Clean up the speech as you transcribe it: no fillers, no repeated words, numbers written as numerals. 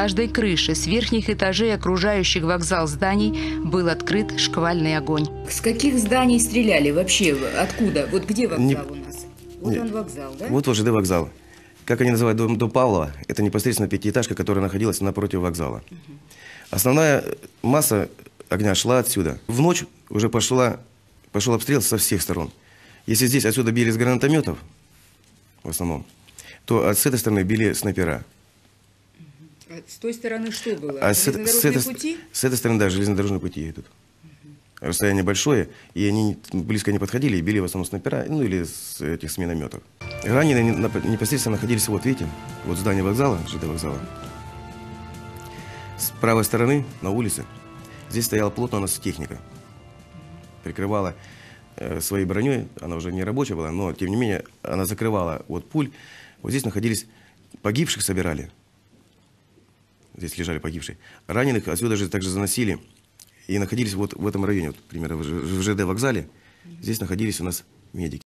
каждой крыши, с верхних этажей окружающих вокзал зданий был открыт шквальный огонь. С каких зданий стреляли вообще? Откуда? Вот где вокзал у нас? Вот он вокзал, да? Вот ЖД вокзал. Как они называют дом Павлова, это непосредственно пятиэтажка, которая находилась напротив вокзала. Основная масса огня шла отсюда. В ночь уже пошел обстрел со всех сторон. Если здесь отсюда били с гранатометов, в основном, то с этой стороны били снайпера. А с той стороны что было? Железнодорожные пути? С этой стороны, да, железнодорожные пути идут. Расстояние большое, и они близко не подходили, и били в основном снайпера, ну или с минометов. Раненые непосредственно находились, вот видите, вот здание вокзала, ЖД вокзала. С правой стороны, на улице, здесь стояла плотно у нас техника. Прикрывала своей броней, она уже не рабочая была, но тем не менее она закрывала от пуль. Вот здесь находились, погибших собирали. Здесь лежали погибшие. Раненых отсюда же также заносили и находились вот в этом районе, вот, примерно в ЖД вокзале. Здесь находились у нас медики.